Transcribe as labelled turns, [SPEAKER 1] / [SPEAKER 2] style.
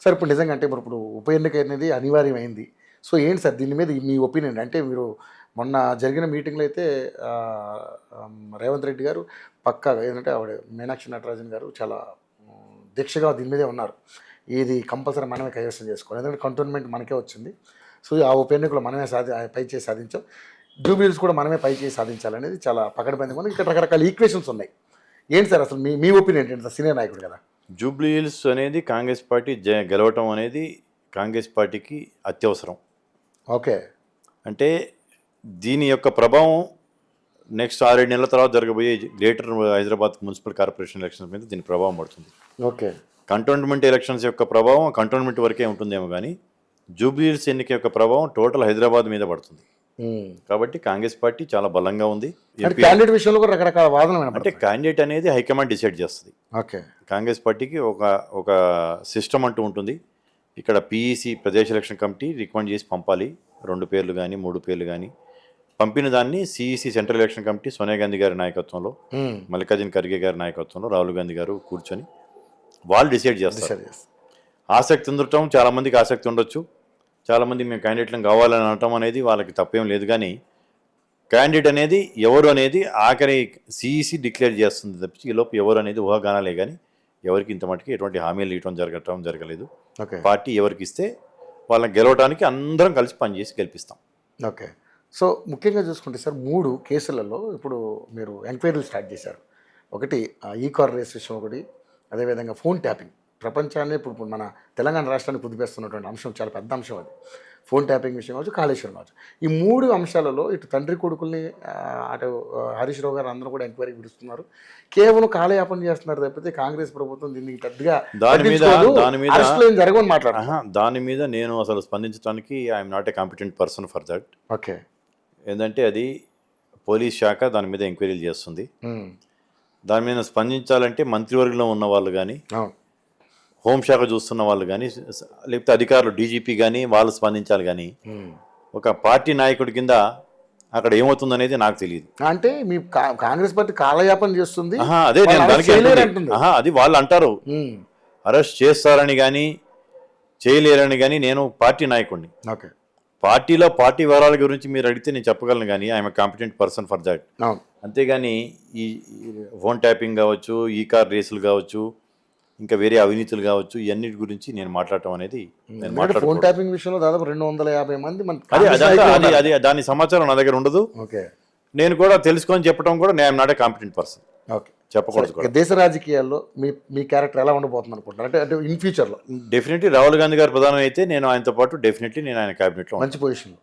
[SPEAKER 1] Sir ఇప్పుడు నిజంగా అంటే ఇప్పుడు ఉప ఎన్నిక అనేది అనివార్యమైంది. సో ఏంటి సార్ దీని మీద మీ ఒపీనియన్? అంటే మీరు మొన్న జరిగిన మీటింగ్‌లో అయితే రేవంత్ రెడ్డి గారు పక్కాగా ఏంటంటే ఆవిడ మీనాక్షి నటరాజన్ గారు చాలా దీక్షగా దీని మీదే ఉన్నారు. ఇది కంపల్సరీ మనమే కైవసం చేసుకోవాలి. ఎందుకంటే కంటోన్మెంట్ మనకే వచ్చింది. సో ఆ ఉప ఎన్నికలో మనమే పై చేసి సాధించాం. జూబ్లీహిల్స్ కూడా మనమే పై చేసి సాధించాలనేది చాలా పకడ్బందీగా ఉంది. ఇక్కడ రకరకాల ఈక్వేషన్స్ ఉన్నాయి. ఏంటి సార్ అసలు మీ ఒపీనియన్ ఏంటి? సార్ సీనియర్ నాయకుడు కదా.
[SPEAKER 2] జూబ్లీహిల్స్ అనేది కాంగ్రెస్ పార్టీ గెలవటం అనేది కాంగ్రెస్ పార్టీకి అత్యవసరం.
[SPEAKER 1] ఓకే.
[SPEAKER 2] అంటే దీని యొక్క ప్రభావం నెక్స్ట్ 6-7 నెలల తర్వాత జరగబోయే greater Hyderabad municipal corporation elections మీద దీని ప్రభావం పడుతుంది.
[SPEAKER 1] ఓకే.
[SPEAKER 2] కంటోన్మెంట్ ఎలక్షన్స్ యొక్క ప్రభావం కంటోన్మెంట్ వరకే ఉంటుందేమో కానీ జూబ్లీహిల్స్ ఎన్నిక యొక్క ప్రభావం టోటల్ హైదరాబాద్ మీద పడుతుంది. కాబట్టి కాంగ్రెస్ పార్టీ చాలా బలంగా ఉంది.
[SPEAKER 1] క్యాండిడేట్ విషయంలో కూడా రకరకాల వాదనలు
[SPEAKER 2] అంటే క్యాండిడేట్ అనేది హైకమాండ్ డిసైడ్ చేస్తుంది.
[SPEAKER 1] ఓకే.
[SPEAKER 2] కాంగ్రెస్ పార్టీకి ఒక సిస్టమ్ అంటూ ఉంటుంది. ఇక్కడ PEC Pradesh election committee recommend చేసి పంపాలి 2 పేర్లు కానీ 3 పేర్లు కానీ. పంపిన దాన్ని CEC central election committee Sonia Gandhi గారి నాయకత్వంలో, మల్లికార్జున ఖర్గే గారి నాయకత్వంలో, రాహుల్ గాంధీ గారు కూర్చొని వాళ్ళు డిసైడ్ చేస్తారు. ఆసక్తి ఉండటం చాలామందికి ఆసక్తి ఉండొచ్చు. చాలామంది మేము క్యాండిడేట్లను కావాలని అనటం అనేది వాళ్ళకి తప్పేం లేదు. కానీ క్యాండిడేట్ అనేది ఎవరు అనేది ఆఖరి సిఈసి డిక్లేర్ చేస్తుంది తప్పించి ఈలోపు ఎవరు అనేది ఊహాగానాలే కానీ ఎవరికి ఇంత మటుకు ఎటువంటి హామీలు ఇవ్వడం జరగలేదు. పార్టీ ఎవరికి ఇస్తే వాళ్ళని గెలవడానికి అందరం కలిసి పనిచేసి గెలిపిస్తాం.
[SPEAKER 1] ఓకే. సో ముఖ్యంగా చూసుకుంటే సార్ 3 కేసులలో ఇప్పుడు మీరు ఎంక్వైరీలు స్టార్ట్ చేశారు. ఒకటి ఈ కార్ రేస్ విషయం, ఒకటి అదేవిధంగా ఫోన్ ట్యాపింగ్. ప్రపంచాన్ని ఇప్పుడు మన తెలంగాణ రాష్ట్రాన్ని కుదిపేస్తున్నటువంటి అంశం, చాలా పెద్ద అంశం అది. ఫోన్ ట్యాపింగ్ విషయం కావచ్చు, కాళేశ్వరం కావచ్చు. ఈ 3 అంశాలలో ఇటు తండ్రి కొడుకుల్ని అటు హరీష్ రావు గారు అందరూ కూడా ఎంక్వైరీ పిలుస్తున్నారు. కేవలం కాలయాపన చేస్తున్నారు తప్పితే కాంగ్రెస్ ప్రభుత్వం దీనికి పెద్దగా జరగని మాట్లాడారు.
[SPEAKER 2] దాని మీద నేను అసలు స్పందించడానికి I'm not a competent person for that.
[SPEAKER 1] Okay.
[SPEAKER 2] ఏంటంటే అది పోలీస్ శాఖ దాని మీద ఎంక్వైరీలు చేస్తుంది. దాని మీద స్పందించాలంటే మంత్రివర్గంలో ఉన్న వాళ్ళు కానీ, హోంశాఖ చూస్తున్న వాళ్ళు కానీ, లేకపోతే అధికారులు డీజీపీ కానీ వాళ్ళు స్పందించాలి. కానీ ఒక పార్టీ నాయకుడి కింద అక్కడ ఏమవుతుంది అనేది నాకు తెలియదు.
[SPEAKER 1] అంటే మీ కాంగ్రెస్ పార్టీ కాలయాపన చేస్తుంది.
[SPEAKER 2] అదే నేను దానికి అది వాళ్ళు అంటారు అరెస్ట్ చేస్తారని కానీ చేయలేరని కానీ. నేను పార్టీ నాయకుడిని.
[SPEAKER 1] ఓకే.
[SPEAKER 2] పార్టీలో పార్టీ వివరాల గురించి మీరు అడిగితే నేను చెప్పగలను కానీ I'm a competent person for that. అంతేగాని ఈ ఫోన్ ట్యాపింగ్ కావచ్చు, ఈ కార్ రేసులు కావచ్చు, ఇంకా వేరే అవినీతులు కావచ్చు, ఇవన్నిటి గురించి నేను మాట్లాడటం అనేది
[SPEAKER 1] ఫోన్ ట్యాపింగ్ విషయంలో దాదాపు 250 మంది
[SPEAKER 2] అది దాని సమాచారం నా దగ్గర ఉండదు.
[SPEAKER 1] ఓకే.
[SPEAKER 2] నేను కూడా తెలుసుకొని చెప్పడం కూడా నేను not a competent person.
[SPEAKER 1] Okay.
[SPEAKER 2] చెప్పకూడదు.
[SPEAKER 1] దేశ రాజకీయాల్లో మీ క్యారెక్టర్ ఎలా ఉండబోతుంది అనుకుంటున్నారు? అంటే ఇన్ ఫ్యూచర్లో
[SPEAKER 2] డెఫినెట్లీ రాహుల్ గాంధీ గారు ప్రధానం అయితే నేను ఆయనతో పాటు డెఫినెట్లీ నేను ఆయన క్యాబినెట్లో
[SPEAKER 1] మంచి పొజిషన్.